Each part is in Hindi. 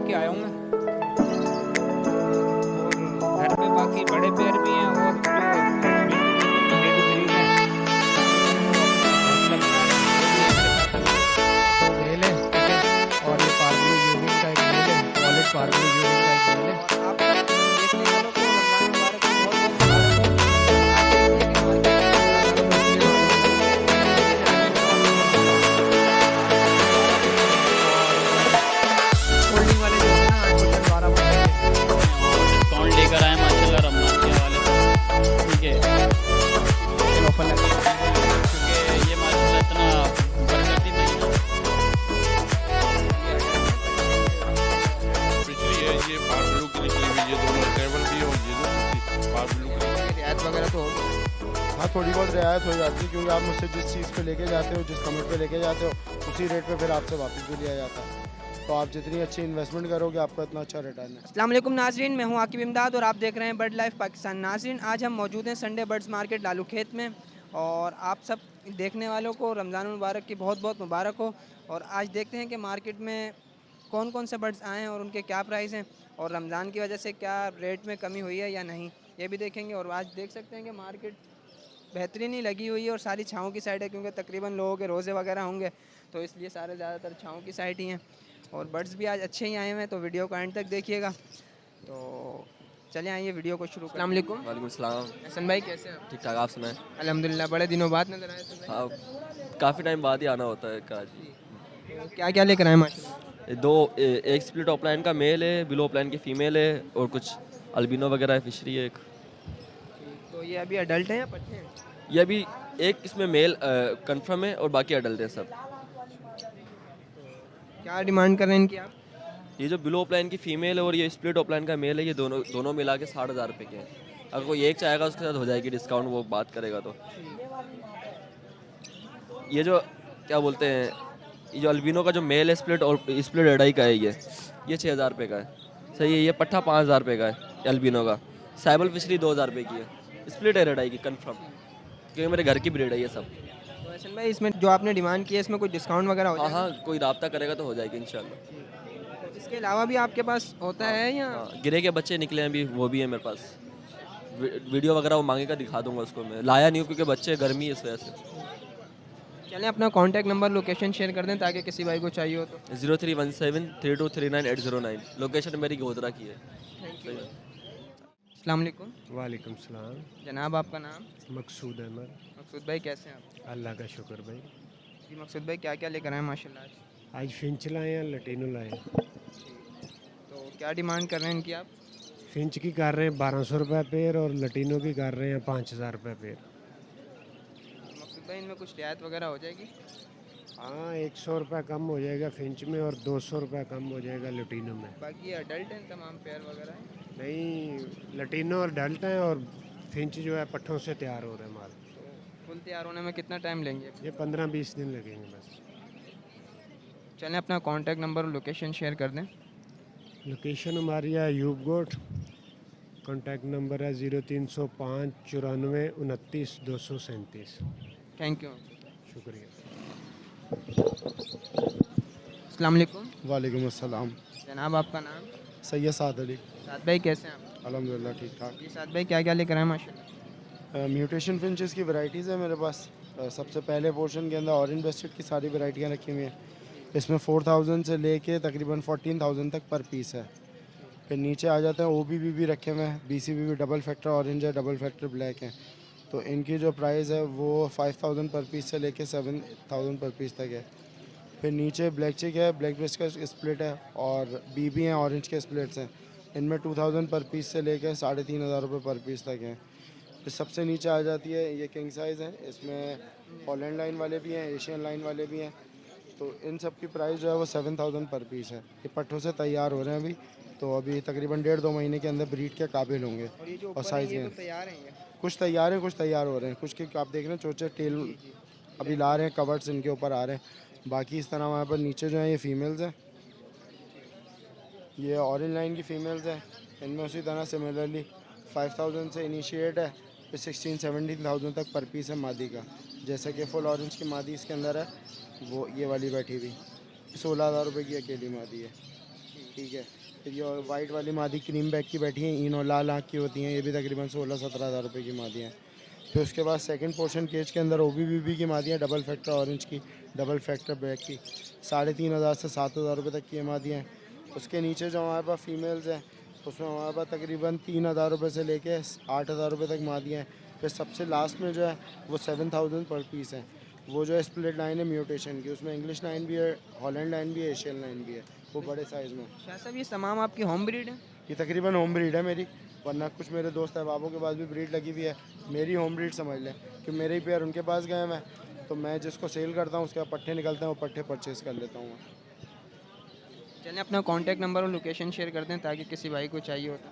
लेके आया हूँ मैं। और घर पे बाकी बड़े पेड़ भी हैं और जो लेडी फ्रीज हैं वो अपना घोंसला बना रहे हैं। वो भी है मेरे पास अभी। दो मेल है, ठीक है, और ये पार्बलो यूनिक का एक मेल है, वॉलेट पार्बलो यूनिक का एक मेल है। आप सब देखने वालों को रमजान मुबारक की बहुत बहुत मुबारक हो। आज देखते हैं कि मार्केट में रमजान बछड़े और लेके जाने में और होल्डिंग वाले जो है ना 8 बजे 12 बजे और डिस्काउंट लेकर आए माशाल्लाह रमजान के हवाले से, ठीक है। ऑफर लगा क्योंकि ये माशाल्लाह इतना बरकती महीना पिछली है ये पार्बलू की निकली हुई, ये दोनों टेबल भी और ये दो पार्बलू की। रियायत वगैरह तो होगी। हाँ, थोड़ी बहुत रियायत हो जाती है क्योंकि आप मुझसे जिस चीज़ पे लेके जाते हो, जिस कमेंट पे लेके जाते हो, उसी रेट पे फिर आपसे वापस भी लिया जाता है। तो आप जितनी अच्छी इन्वेस्टमेंट करोगे आपका इतना अच्छा रिटर्न है। अस्सलाम वालेकुम नाज़रीन, मैं हूं आकिब इमदाद और आप देख रहे हैं बर्ड लाइफ पाकिस्तान। नाज़रीन, आज हम मौजूद हैं संडे बर्ड्स मार्केट लालू खेत में और आप सब देखने वालों को रमज़ान मुबारक की बहुत बहुत मुबारक हो। और आज देखते हैं कि मार्केट में कौन कौन से बर्ड्स आए हैं और उनके क्या प्राइस हैं और रमज़ान की वजह से क्या रेट में कमी हुई है या नहीं, ये भी देखेंगे। और आज देख सकते हैं कि मार्केट बेहतरीन ही लगी हुई है और सारी छाँव की साइड है क्योंकि तकरीबन लोगों के रोज़े वगैरह होंगे तो इसलिए सारे ज़्यादातर छाँव की साइड ही हैं। और बर्ड्स भी आज अच्छे ही आए हुए हैं, तो वीडियो को एंड तक देखिएगा। तो चलिए आइए वीडियो को शुरू। अस्सलाम वालेकुम। वालेकुम सलाम। हसन भाई कैसे हैं आप? ठीक ठाक, आप सुनाएं? अल्हम्दुलिल्लाह, बड़े दिनों बाद नजर आए थे भाई। हाँ, काफ़ी टाइम बाद ही आना होता है कराची। तो क्या क्या लेकर आए माशाल्लाह? एक स्प्लिट ऑफलाइन का मेल है, बिलो ऑफलाइन की फ़ीमेल है और कुछ अल्बिनो वगैरह है, फिशरी है एक। तो ये अभी अडल्ट हैं या बच्चे हैं? ये अभी एक इसमें मेल कंफर्म है और बाकी अडल्ट है सब। क्या डिमांड कर रहे हैं इनकी आप? ये जो बिलो ऑफलाइन की फ़ीमेल है और ये स्प्लिट ऑफलाइन का मेल है, ये दोनों मिला के 60,000 रुपये के हैं। अगर कोई एक चाहेगा उसके साथ हो जाएगी डिस्काउंट, वो बात करेगा तो। ये जो क्या बोलते हैं, ये जो अल्बिनो का जो मेल है स्प्लिट और स्प्लिट एडाई का है, ये 6,000 रुपये का है। सही है। ये पट्ठा 5,000 रुपये का है अल्बिनो का। साइबल फिशरी 2,000 रुपये की है। स्प्लिट एडाई की कंफर्म, क्योंकि मेरे घर की ब्रीड है ये सब। तो हसन भाई इसमें जो आपने डिमांड की है इसमें कोई डिस्काउंट वगैरह हो हाँ जाएगा? हाँ, कोई रब्ता करेगा तो हो जाएगी इंशाल्लाह। तो इसके अलावा भी आपके पास होता है या? हाँ, गिरे के बच्चे निकले हैं अभी, वो भी है मेरे पास। वीडियो वगैरह वो मांगेगा, दिखा दूंगा उसको। मैं लाया नहीं हूँ क्योंकि बच्चे गर्मी है इस वजह से। चलें अपना कॉन्टैक्ट नंबर लोकेशन शेयर कर दें ताकि किसी भाई को चाहिए हो तो। 03173239 लोकेशन मेरी गोधरा की है। अस्सलाम वालेकुम। वालेकुम सलाम। जनाब आपका नाम? मकसूद अहमद। मकसूद भाई कैसे हैं आप? अल्लाह का शुक्र भाई। जी मकसूद भाई क्या क्या लेकर आए माशाल्लाह आज? आज फिंच लाए हैं, लटीनो लाए हैं। तो क्या डिमांड कर रहे हैं इनकी आप? फिंच की कर रहे हैं 1200 रुपये पेयर और लटीनो की कर रहे हैं 5,000 रुपये पेयर। मकसूद भाई इनमें कुछ रियायत वगैरह हो जाएगी? हाँ, 100 रुपये कम हो जाएगा फिंच में और 200 रुपये कम हो जाएगा लटीनो में। बाकी ये अडल्ट हैं तमाम पेयर वगैरह हैं? नहीं, लटीनो और डल्ट हैं और फिंच जो है पट्ठों से तैयार हो रहे हैं माल। तो फुल तैयार होने में कितना टाइम लेंगे? ये 15-20 दिन लगेंगे बस। चलें अपना कॉन्टैक्ट नंबर और लोकेशन शेयर कर दें। लोकेशन हमारी है यूब गोट। कॉन्टैक्ट नंबर है 0305 94 29 237। Thank you. शुक्रिया। अस्सलाम वालेकुम। वालेकुम अस्सलाम। जनाब आपका नाम? सैयद साद अली। साद भाई कैसे हैं आप? अल्हम्दुलिल्लाह ठीक ठाक। जी साद भाई क्या क्या लेकर आए माशाल्लाह? म्यूटेशन फिंचेस की वैरायटीज़ है मेरे पास। सबसे पहले पोर्शन के अंदर ऑरेंज बेस्टेड की सारी वैरायटियाँ रखी हुई हैं। इसमें 4,000 से लेके तकरीबन 14,000 तक पर पीस है। फिर नीचे आ जाते हैं OBB भी रखे हुए हैं, BCB भी डबल फैक्टर ऑरेंज है, डबल फैक्टर ब्लैक है। तो इनकी जो प्राइस है वो 5,000 पर पीस से लेके 7,000 पर पीस तक है। फिर नीचे ब्लैक चिक है, ब्लैक ब्रेस्ट का स्प्लिट है और BB हैं, ऑरेंज के स्प्लिट्स हैं। इनमें 2,000 पर पीस से लेके 3,500 रुपये पर पीस तक हैं। फिर सबसे नीचे आ जाती है ये किंग साइज़ है, इसमें हॉलैंड लाइन वाले भी हैं, एशियन लाइन वाले भी हैं। तो इन सब की प्राइस जो है वो 7,000 पर पीस है। ये पट्ठों से तैयार हो रहे हैं अभी, तो अभी तकरीबन 1.5-2 महीने के अंदर ब्रीड के काबिल होंगे। और ये जो और साइज़ ये में तो तैयार हैं ये? कुछ तैयार हैं, कुछ तैयार हो रहे हैं। कुछ के आप देख रहे हैं चोचे टेल अभी ला रहे हैं, कवर्स इनके ऊपर आ रहे हैं। बाकी इस तरह वहाँ पर नीचे जो है ये फीमेल्स हैं, ये ऑरेंज लाइन की फ़ीमेल्स हैं। इनमें उसी तरह सिमिलरली 5,000 से इनिशिएट है, फिर 16-17,000 तक पर पीस है मादी का। जैसे कि फुल ऑरेंज की मादी इसके अंदर है, वो ये वाली बैठी हुई 16,000 रुपये की अकेली मादी है। ठीक है। फिर ये वाइट वाली मादी क्रीम बैग की बैठी हैं, इन और लाल आँख की होती हैं, ये भी तकरीबन 16-17 हज़ार रुपये की मादी हैं। फिर उसके बाद सेकंड पोर्शन केज के अंदर OBBB की मादी हैं, डबल फैक्टर ऑरेंज की, डबल फैक्टर ब्लैक की, 3,500 से 7,000 रुपये तक की ये मादी हैं। उसके नीचे जो हमारे पास फीमेल्स हैं उसमें हमारे पास तकरीबन 3,000 रुपये से लेके 8,000 रुपये तक मादी हैं। फिर सबसे लास्ट में जो है वो 7,000 पर पीस है। वो जो है स्प्लिट लाइन है म्यूटेशन की, उसमें इंग्लिश लाइन भी है, हॉलैंड लाइन भी है, एशियन लाइन भी है, वो बड़े साइज़ में। शाह साहब ये तमाम आपकी होम ब्रीड है? ये तकरीबन होम ब्रीड है मेरी, वरना कुछ मेरे दोस्त अहबाबों के पास भी ब्रीड लगी हुई है। मेरी होम ब्रीड समझ लें कि मेरे ही पेयर उनके पास गए मैं, तो मैं जिसको सेल करता हूँ उसके बाद पट्ठे निकलते हैं, वो पट्ठे परचेज़ कर लेता हूँ। चलिए अपना कॉन्टैक्ट नंबर और लोकेशन शेयर कर दें ताकि किसी भाई को चाहिए हो तो।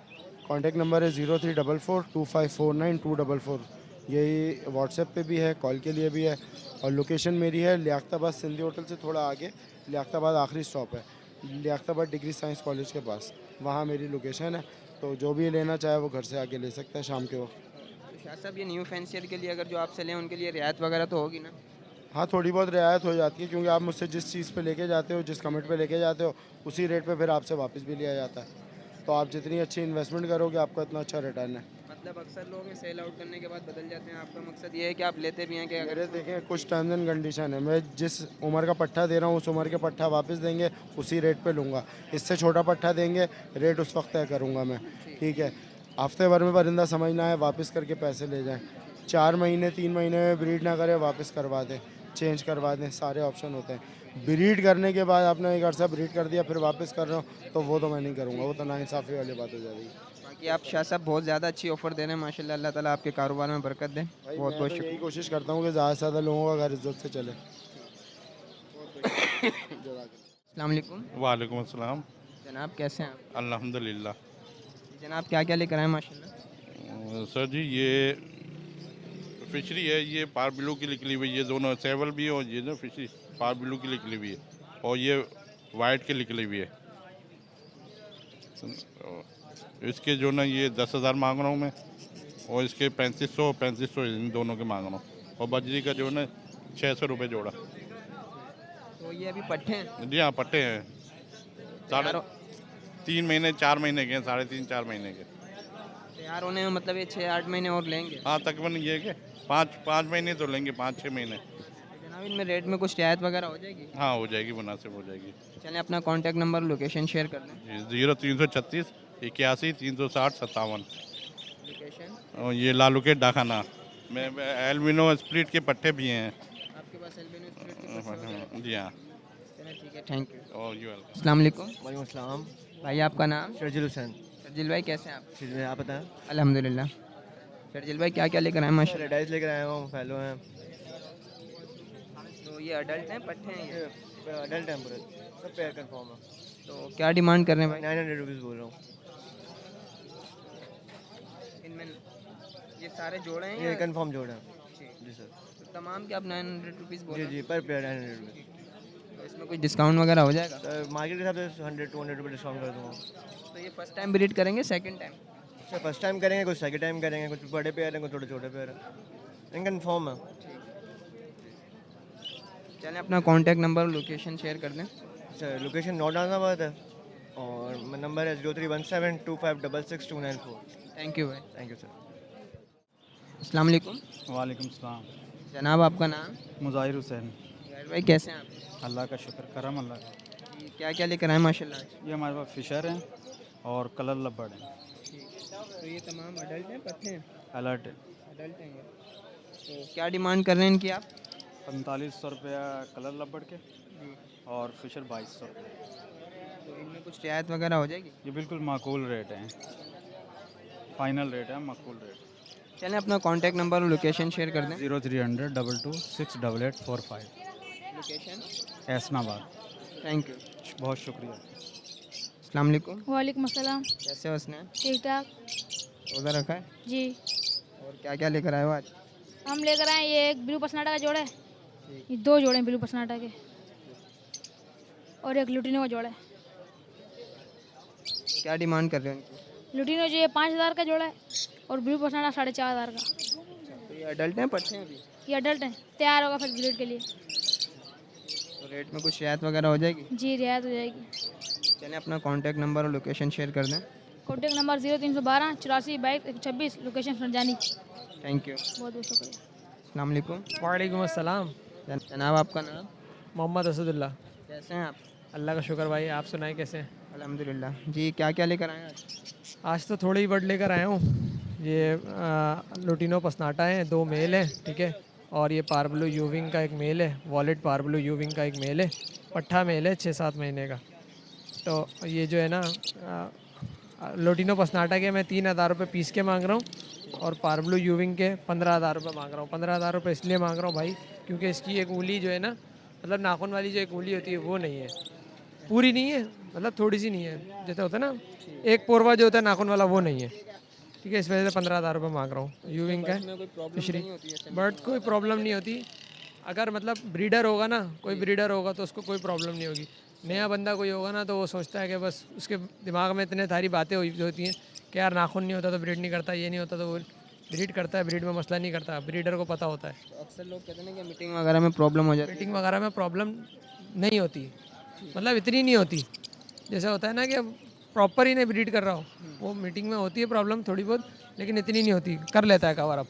कॉन्टैक्ट नंबर है 03442549 254। यही व्हाट्सएप पे भी है, कॉल के लिए भी है। और लोकेशन मेरी है लियाकताबाद सिंधी होटल से थोड़ा आगे, लियाकताबाद आखिरी स्टॉप है, लियाकताबाद डिग्री साइंस कॉलेज के पास, वहाँ मेरी लोकेशन है। तो जो भी लेना चाहे वो घर से आके ले सकता है शाम के वक्त। तो शाह साहब ये न्यू फैंसियर के लिए अगर जो आपसे लें उनके लिए रियायत वगैरह तो होगी ना? हाँ, थोड़ी बहुत रियायत हो जाती है, क्योंकि आप मुझसे जिस चीज़ पे लेके जाते हो, जिस कमेंट पे लेके जाते हो, उसी रेट पे फिर आपसे वापस भी लिया जाता है। तो आप जितनी अच्छी इन्वेस्टमेंट करोगे आपका इतना अच्छा रिटर्न है। मतलब अक्सर लोग सेल आउट करने के बाद बदल जाते हैं, आपका मकसद ये है कि आप लेते भी हैं कि अगर मेरे देखें कुछ टर्म्स एंड कंडीशन है, मैं जिस उम्र का पट्ठा दे रहा हूँ उस उम्र के पट्ठा वापस देंगे, उसी रेट पे लूँगा। इससे छोटा पट्ठा देंगे, रेट उस वक्त तय करूँगा मैं, ठीक है। हफ्ते भर में परिंदा समझना है, वापस करके पैसे ले जाएं। 4 महीने 3 महीने में ब्रीड ना करें, वापस करवा दें, चेंज करवा दें, सारे ऑप्शन होते हैं। ब्रीड करने के बाद आपने एक अर्सा ब्रीड कर दिया फिर वापस कर रहा हूँ, तो वो तो मैं नहीं करूँगा, वो तो नाइंसाफ़ी वाली बात हो जाएगी। बाकी आप शाह साहब बहुत ज़्यादा अच्छी ऑफ़र दे रहे हैं माशाल्लाह, अल्लाह ताला आपके कारोबार में बरकत दे। भाई बहुत मैं बहुत तो शुक्रिया। यही कोशिश करता हूँ कि ज़्यादा से ज़्यादा लोगों का घर इज्जत से चले। अस्सलाम वालेकुम वालेकुम अस्सलाम। जनाब, कैसे हैं आप? अल्हम्दुलिल्लाह। जनाब क्या क्या लेकर आए माशाल्लाह? सर जी ये फिशरी है, ये पार ब्लू की निकली हुई, ये दोनों सेवल भी है और ये जो फिशरी पार ब्लू की निकली हुई है, और ये वाइट की निकली हुई है। इसके जो ना ये 10,000 मांग रहा हूँ मैं, और इसके 3500 इन दोनों के मांग रहा हूँ, और बजरी का जो है ना 600 रुपये जोड़ा। तो ये अभी पट्टे हैं? जी हाँ, पट्टे हैं, 3 महीने 4 महीने के हैं, 3.5-4 महीने के। तैयार होने में मतलब ये 6-8 महीने और लेंगे? हाँ, तकरीबन ये कि 5 महीने तो लेंगे, 5-6 महीने। जनाब इनमें रेट में कुछ रियायत वगैरह हो जाएगी? हाँ, हो जाएगी, मुनासिब हो जाएगी। चलें अपना कॉन्टैक्ट नंबर लोकेशन शेयर कर दें। 0336 81 360 57। लोकेशन और ये लालू के डाखाना में एल्बिनो स्प्लिट के पट्टे भी हैं। आपके पास एल्बिनो स्प्लिट के पट्टे वगैरह? जी हाँ। चलें ठीक है, थैंक यू। और यू वेलकम। अस्सलाम वालेकुम वालेकुम अस्सलाम। भाई, आपका नाम? शर्जिल हुसैन। शर्जिल भाई कैसे हैं आप? ठीक है, आप बताएं। अल्हम्दुलिल्लाह। शर्जिल भाई क्या क्या लेकर आए माशाल्लाह? रेडाइस लेकर आया हूँ, फैलो हैं, तो ये अडल्ट हैं, पट्टे हैं ये? अडल्ट हैं पूरे, सब पेयर कन्फर्म है। तो क्या डिमांड कर रहे हैं भाई? 900 रुपीज़ बोल रहा हूँ। इनमें ये सारे जोड़े हैं ये या? कन्फर्म जोड़ है। जी। जी सर। तो तमाम के आप 900 रुपीज़ बोल जी रहे हैं? जी, पर पेयर 900 रुपीज़। तो इसमें कुछ डिस्काउंट वगैरह हो जाएगा? सर मार्केट के हिसाब से 100-200 रुपये डिस्काउंट कर दूँगा। तो ये फर्स्ट टाइम ब्रीड करेंगे, second time? Sir first time करेंगे, कुछ सेकंड टाइम करेंगे, कुछ बड़े पेयर हैं, कुछ थोड़े छोटे पेयर हैं, लेकिन कन्फर्म है। चलें अपना कॉन्टैक्ट नंबर और लोकेशन शेयर कर दें। सर लोकेशन नोट डालना बात है, और नंबर है 031725666294। थैंक यू भाई। Thank you sir. अस्सलाम वालेकुम वालेकुम सलाम। जनाब, आपका नाम? मुज़ाहिर हुसैन। यार भाई कैसे हैं आप? अल्लाह का शुक्र, करम अल्लाह का। जी, क्या क्या लेकर आए माशाल्लाह आज? ये हमारे पास फ़िशर हैं और कलर लब्बड़ हैं, तो ये तमाम अडल्ट हैं, पट्टे हैं? अलर्ट है। अडल्ट हैं ये। तो क्या डिमांड कर रहे हैं इनकी आप? 4500 रुपया कलर लब्बड़ के, और फ़िशर 2200 रुपये। तो इनमें कुछ रियायत वगैरह हो जाएगी? ये बिल्कुल माकूल रेट हैं, फाइनल रेट है, माकूल रेट। चलें अपना कॉन्टैक्ट नंबर और लोकेशन शेयर कर दें। 0300 22 68845 लोकेशन ऐसनाबाद। Thank you. बहुत शुक्रिया। अस्सलाम वालेकुम। वालेकुम अस्सलाम। कैसे हो उसने? ठीक ठाक रोज़ा रखा है? जी। और क्या क्या लेकर आए हो आज? हम लेकर आए ये एक ब्लू पसनाटा का जोड़ा है, ये 2 जोड़े हैं ब्लू पसनाटा के, और एक लुटिनो का जोड़ा है। क्या डिमांड कर रहे हो इनकी? लुटिनो जो ये 5,000 का जोड़ा है, और ब्लू पसनाटा 4,500 का। तो ये अडल्ट हैं, पट्टे हैं अभी? ये अडल्ट है, तैयार होगा फिर ब्रीड के लिए। तो रेट में कुछ रियायत वगैरह हो जाएगी? जी रियायत हो जाएगी। चलें अपना कॉन्टैक्ट नंबर और लोकेशन शेयर कर दें। कॉन्टैक्ट नंबर 0312 84 22 26, लोकेशन फरजानी। Thank you. बहुत बहुत शुक्रिया। अस्सलाम वालेकुम। वालेकुम अस्सलाम। जनाब आपका नाम? मोहम्मद असदुल्ला। कैसे हैं आप? अल्लाह का शुक्र भाई, आप सुनाएं कैसे हैं? अल्हम्दुलिल्लाह। जी क्या क्या लेकर आए हैं आज? आज तो थोड़ी ही बर्ड लेकर आया हूँ। ये लुटिनो पसनाटा है, 2 मेल हैं, ठीक है। और ये पारब्लू यूविंग का एक मेल है, वॉलेट पारब्लू यूविंग का एक मेल है, पट्ठा मेल है 6-7 महीने का। तो ये जो है ना लुटिनो पसनाटा के मैं 3,000 रुपये पीस के मांग रहा हूँ और पारब्लू यूविंग के 15,000 रुपये मांग रहा हूँ। 15,000 रुपये इसलिए मांग रहा हूँ भाई क्योंकि इसकी एक उंगली जो है ना, मतलब नाखून वाली जो एक उंगली होती है वो नहीं है, पूरी नहीं है, मतलब थोड़ी सी नहीं है, जैसे होता है ना एक पोरवा जो होता है नाखून वाला, वो नहीं है, ठीक है। इस वजह से 15,000 रुपये मांग रहा हूँ। यूविंग का फिशरी बर्ड कोई प्रॉब्लम नहीं होती। अगर मतलब ब्रीडर होगा ना, कोई ब्रीडर होगा तो उसको कोई प्रॉब्लम नहीं होगी। नया बंदा कोई होगा ना तो वो सोचता है कि बस उसके दिमाग में इतने सारी बातें होती हैं कि यार नाखून नहीं होता तो ब्रीड नहीं करता, ये नहीं होता तो वो ब्रीड करता है, ब्रीड में मसला नहीं करता, ब्रीडर को पता होता है। तो अक्सर लोग कहते हैं कि मीटिंग वगैरह में प्रॉब्लम हो जाती है। मीटिंग वगैरह में प्रॉब्लम नहीं होती, मतलब इतनी नहीं होती। जैसे होता है ना कि अब प्रॉपर ही नहीं ब्रीड कर रहा हो, वो मीटिंग में होती है प्रॉब्लम थोड़ी बहुत, लेकिन इतनी नहीं होती, कर लेता है कवर। अब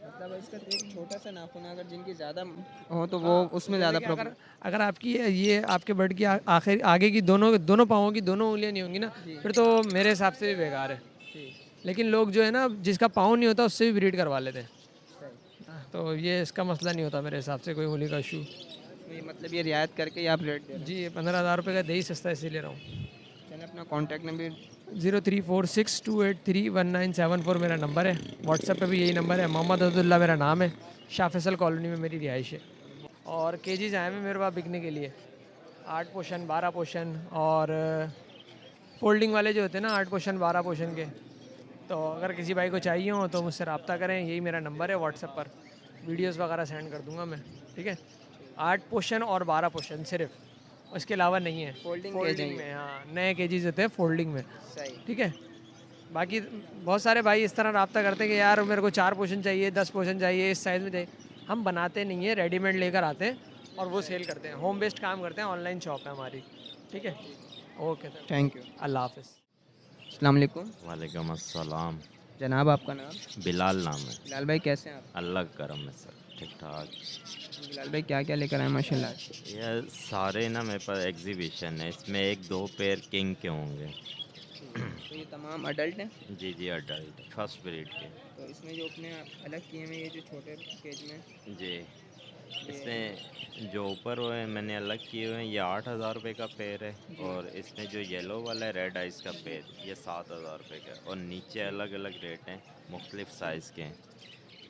मतलब इसका एक छोटा सा नाखून है, अगर जिनकी ज़्यादा हो तो वो उसमें ज़्यादा प्रॉब्लम। अगर आपकी ये आपके बर्ड की आखिर आगे की दोनों पाँवों की दोनों उंगलियां नहीं होंगी ना, फिर तो मेरे हिसाब से भी बेकार है। लेकिन लोग जो है ना, जिसका पाँव नहीं होता उससे भी ब्रीड करवा लेते हैं, तो ये इसका मसला नहीं होता मेरे हिसाब से कोई उंगली का इशू। मतलब ये रियायत करके ही आप रेट दे रहे हैं। जी 15,000 रुपये का दही सस्ता इसीलिए ले रहा हूँ। चलिए अपना कॉन्टैक्ट नंबर 0346283197 मेरा नंबर है। व्हाट्सएप पे भी यही नंबर है। मोहम्मद अब्दुल्ला मेरा नाम है। शाह फैसल कॉलोनी में मेरी रिहाइश है। और केजीज आए हैं मेरे पास बिकने के लिए, 8 पोशन 12 पोशन और फोल्डिंग वाले जो होते हैं ना, 8 पोशन 12 पोशन के। तो अगर किसी भाई को चाहिए हो तो मुझसे रब्ता करें, यही मेरा नंबर है। व्हाट्सएप पर वीडियोज़ वगैरह सेंड कर दूँगा मैं, ठीक है। 8 पोशन और 12 पोशन सिर्फ, उसके अलावा नहीं है। फोल्डिंग में, हाँ नए केजीज होते हैं फोल्डिंग में, सही। ठीक है। बाकी बहुत सारे भाई इस तरह रब्ता करते हैं कि यार मेरे को 4 पोशन चाहिए, 10 पोशन चाहिए, इस साइज़ में चाहिए। हम बनाते नहीं है, रेडीमेड लेकर आते हैं और वो सेल करते हैं। होम बेस्ड काम करते हैं, ऑनलाइन शॉप है हमारी, ठीक है। Okay sir, thank you. अल्लाह हाफिज़। अस्सलाम वालेकुम। वालेकुम अस्सलाम। जनाब आपका नाम? बिलाल नाम है। बिलाल भाई कैसे हैं आप? अल्लाह का करम है सर, ठीक ठाक। बिलाल भाई क्या क्या लेकर आए माशाल्लाह? ये सारे ना मेरे पास एग्जीबिशन है, इसमें 1-2 पेयर किंग के होंगे। तो ये तमाम अडल्ट हैं? जी जी अडल्ट फर्स्ट ब्रीड के। तो इसमें जो अपने अलग किए हैं ये जो छोटे केज में, जी इसमें जो ऊपर हुए हैं मैंने अलग किए हुए हैं, ये 8,000 रुपये का पेयर है। और इसमें जो येलो वाला है रेड आइस का पेयर, ये 7,000 रुपये का है। और नीचे अलग अलग रेट हैं, मुख्तलिफ साइज़ के हैं।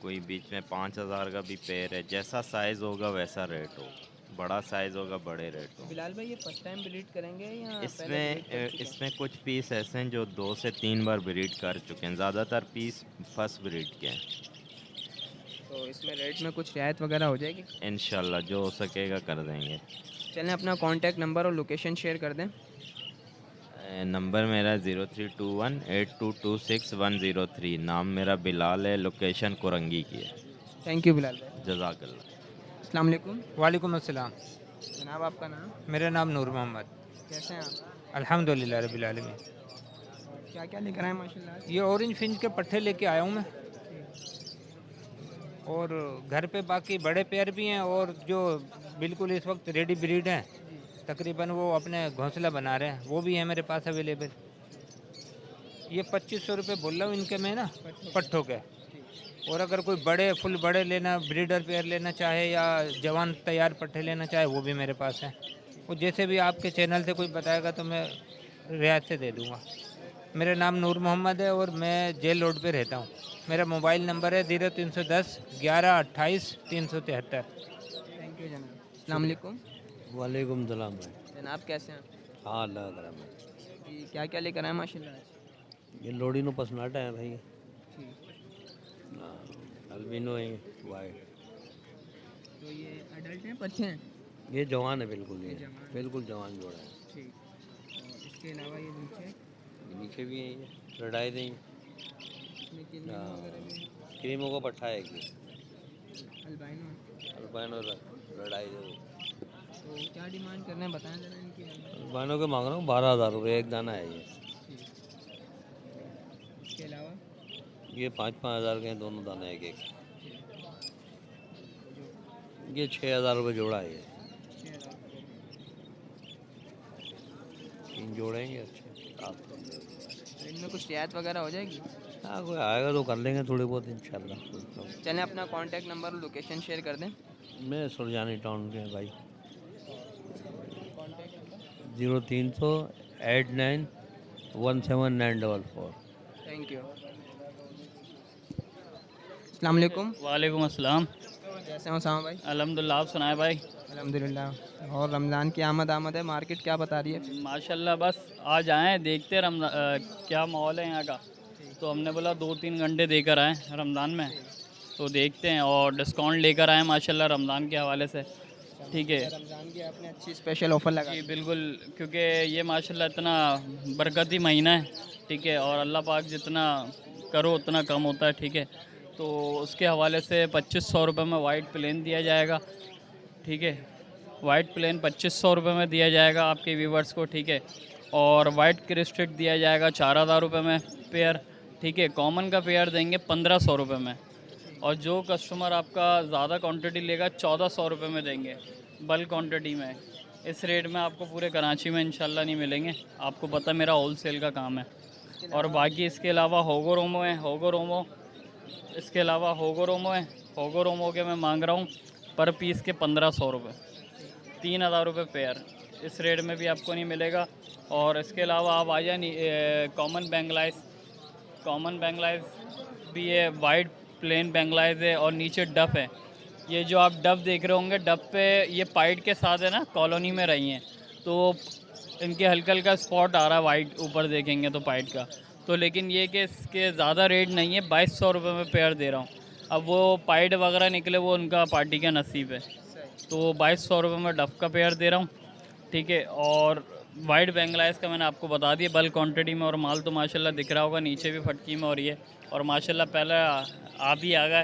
कोई बीच में 5,000 का भी पेयर है। जैसा साइज़ होगा वैसा रेट होगा, बड़ा साइज़ होगा बड़े रेट होगा। बिलाल भाई ये फर्स्ट टाइम ब्रीड करेंगे या इसमें कुछ पीस ऐसे हैं जो 2 से 3 बार ब्रीड कर चुके हैं, ज़्यादातर पीस फर्स्ट ब्रीड के हैं। तो इसमें रेट में कुछ रियायत वगैरह हो जाएगी? इंशाल्लाह जो हो सकेगा कर देंगे। चलें अपना कॉन्टैक्ट नंबर और लोकेशन शेयर कर दें। नंबर मेरा 03218226 नाम मेरा बिलाल है, लोकेशन कोरंगी की है। थैंक यू बिलाल भाई। जज़ाकल्लाह। अस्सलाम वालेकुम। वालेकुम अस्सलाम। जनाब आपका नाम? मेरा नाम नूर मोहम्मद। कैसे हैं आप? अल्हम्दुलिल्लाह रब्बिल आलमीन। क्या क्या लेकर आए माशाल्लाह? ये ऑरेंज फिंच के पट्टे लेके आया हूँ मैं, और घर पे बाकी बड़े पेयर भी हैं और जो बिल्कुल इस वक्त रेडी ब्रीड हैं, तकरीबन वो अपने घोंसला बना रहे हैं, वो भी है मेरे पास अवेलेबल। ये 2500 रुपये बोल रहा हूँ इनके में ना, पट्ठों के। और अगर कोई बड़े फुल बड़े लेना, ब्रीडर पेयर लेना चाहे या जवान तैयार पट्टे लेना चाहे, वो भी मेरे पास है। वो जैसे भी आपके चैनल से कोई बताएगा तो मैं रियायत से दे दूँगा। मेरा नाम नूर मोहम्मद है और मैं जेल रोड पे रहता हूँ। मेरा मोबाइल नंबर है 0310 11 28 373। थैंक यू जनाब। अस्सलाम वालेकुम। वालेकुम सलाम भाई। जनाब कैसे हैं? हाँ अल्लाह का करम है। जी क्या क्या लेकर आए माशाल्लाह? ये लोडिनो पसनाटा है भाई, अल्बिनो है वाइट। तो ये अडल्ट हैं बच्चे हैं? ये जवान है बिल्कुल, ये बिल्कुल जवान जोड़ा है। ठीक। और इसके अलावा ये नीचे भी है, ये लड़ाई दें, क्रीमों का पट्टा है कि अल्बाइनो अल्बाइनो लड़ाई दे। तो क्या डिमांड कर रहे हैं बताएं जरा इनकी। अल्बानो के मांग रहा हूँ 12,000 रुपये एक दाना है ये। इसके अलावा ये 5-5 हज़ार के हैं दोनों दाने एक एक। ये 6,000 रुपये जोड़ा है ये। 3 जोड़े हैं ये अच्छे। तो इनमें कुछ रियायत वगैरह हो जाएगी। हाँ कोई आएगा तो कर लेंगे थोड़ी बहुत इंशाल्लाह। चलें अपना कांटेक्ट नंबर और लोकेशन शेयर कर दें। मैं सुरजानी टाउन के भाई 03891794। Thank you. अस्सलाम वालेकुम। वालेकुम अस्सलाम। कैसे हो सामा भाई? अल्हम्दुलिल्लाह, आप सुनाए भाई? अल्हम्दुलिल्लाह। और रमज़ान की आमद है, मार्केट क्या बता रही है? माशाल्लाह, बस आज आए देखते क्या माहौल है यहाँ का, तो हमने बोला 2-3 घंटे देकर आए रमज़ान में, तो देखते हैं और डिस्काउंट लेकर आए माशाल्लाह रमज़ान के हवाले से। ठीक है, रमज़ान की आपने अच्छी स्पेशल ऑफ़र लगा जी बिल्कुल, क्योंकि ये माशाल्लाह इतना बरकती महीना है। ठीक है, और अल्लाह पाक जितना करो उतना कम होता है। ठीक है, तो उसके हवाले से 2500 रुपये में वाइट प्लेन दिया जाएगा। ठीक है, वाइट प्लेन 2500 रुपये में दिया जाएगा आपके व्यूवर्स को। ठीक है, और वाइट क्रिस्टेड दिया जाएगा 4,000 रुपये में पेयर। ठीक है, कॉमन का पेयर देंगे 1500 रुपये में, और जो कस्टमर आपका ज़्यादा क्वांटिटी लेगा 1400 रुपये में देंगे बल्क क्वांटिटी में। इस रेट में आपको पूरे कराची में इंशाल्लाह नहीं मिलेंगे, आपको पता मेरा होलसेल का काम है। और बाकी इसके अलावा होगो रोमो है, इसके अलावा होगो रोमो के मैं मांग रहा हूँ पर पीस के 1500 रुपये, 3,000 रुपये पेयर। इस रेट में भी आपको नहीं मिलेगा। और इसके अलावा आप आ जाए कॉमन बैंगलाइज भी है, वाइट प्लेन बैंगलाइज है, और नीचे डफ है। ये जो आप डफ देख रहे होंगे, डफ पे ये पाइट के साथ है ना, कॉलोनी में रही हैं, तो इनके हल्का हल्का स्पॉट आ रहा है वाइट, ऊपर देखेंगे तो पाइट का। तो लेकिन ये कि इसके ज़्यादा रेट नहीं है, 2200 रुपये में पेयर दे रहा हूँ। अब वो पाइट वगैरह निकले वो उनका पार्टी का नसीब है, तो 2200 रुपये में डफ का पेयर दे रहा हूँ। ठीक है, और वाइट बैंगलाइज का मैंने आपको बता दिया बल्क क्वांटिटी में। और माल तो माशाल्लाह दिख रहा होगा, नीचे भी फटकी में हो रही है, और माशाल्लाह पहले आप ही आ गए,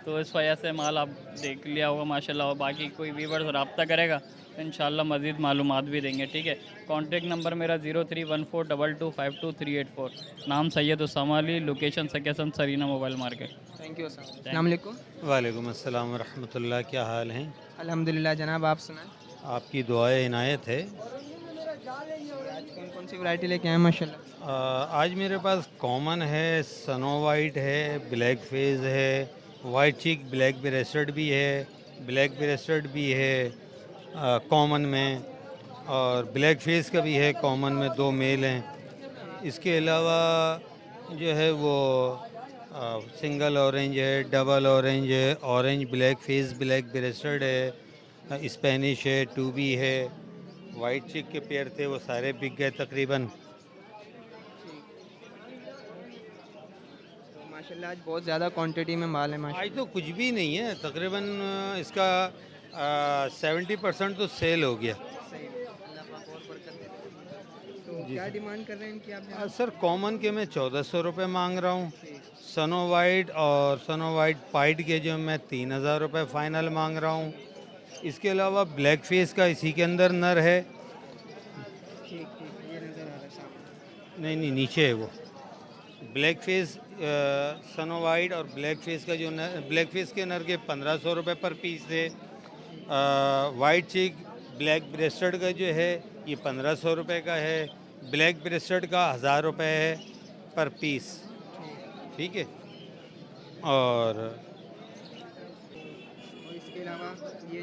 तो इस वजह से माल आप देख लिया होगा माशाल्लाह। और बाकी कोई व्यूअर्स रब्ता करेगा तो इंशाल्लाह मज़ीद मालूमात भी देंगे। ठीक है, कॉन्टेक्ट नंबर मेरा 0314225238 नाम सैयद उसामा अली, लोकेशन सकेसन सरीना मोबाइल मार्केट। Thank you. अस्सलाम वालेकुम। वालेकुम अस्सलाम वरहमतुल्लाह। क्या हाल हैं? अल्हम्दुलिल्लाह जनाब, आप सुनाएं। आपकी दुआएं इनायत है। आज कौन सी वैरायटी लेके आए माशाल्लाह? आज मेरे पास कॉमन है, सनो वाइट है, ब्लैक फेज है, वाइट चिक ब्लैक ब्रेस्टेड भी है, ब्लैक ब्रेस्टेड भी है कॉमन में, और ब्लैक फेस का भी है कॉमन में, 2 मेल हैं। इसके अलावा जो है वो सिंगल ऑरेंज है, डबल ऑरेंज है, orange black face black rested है, स्पेनिश है, 2B है। वाइट चिक के पेयर थे वो सारे बिक गए तकरीबन। माशाल्लाह आज बहुत ज़्यादा क्वांटिटी में माल है माशाल्लाह। आज तो कुछ भी नहीं है, तकरीबन इसका 70% तो सेल हो गया। तो क्या डिमांड कर रहे हैं इनकी आप? सर कॉमन के मैं 1400 रुपये मांग रहा हूँ, सनो वाइट और सनो वाइट पाइट के जो मैं 3000 रुपये फ़ाइनल मांग रहा हूँ। इसके अलावा ब्लैक फेस का इसी के अंदर नर है। ठीक, ये नज़र आ रहा है सामने। नहीं नीचे है वो ब्लैक फेस सनो वाइट, और ब्लैक फेस का जो ब्लैक फेस के नर के 1500 रुपये पर पीस थे। वाइट चिक ब्लैक ब्रेस्टेड का जो है ये 1500 रुपये का है, ब्लैक ब्रेस्टेड का 1000 रुपये है पर पीस। ठीक है, और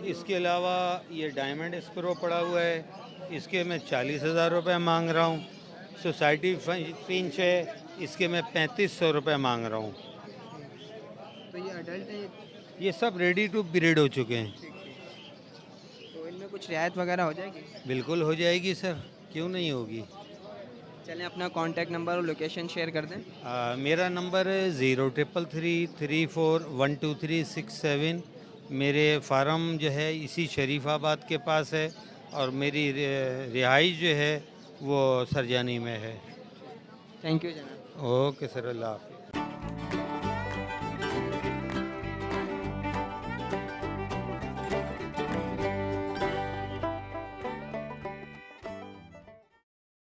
इसके अलावा ये डायमंड स्क्रो पड़ा हुआ है, इसके मैं 40,000 रुपये मांग रहा हूँ। सोसाइटी फिंच है, इसके मैं 3500 रुपये मांग रहा हूँ। तो ये अडल्ट है? ये सब रेडी टू ब्रीड हो चुके हैं। तो इनमें कुछ रियायत वगैरह हो जाएगी? बिल्कुल हो जाएगी सर, क्यों नहीं होगी। चलें अपना कांटेक्ट नंबर और लोकेशन शेयर कर दें। मेरा नंबर है 0333412367। मेरे फार्म जो है इसी शरीफाबाद के पास है, और मेरी रिहाइश जो है वो सरजानी में है। थैंक यू जनाब। ओके सर, अल्लाह हाफ़िज़।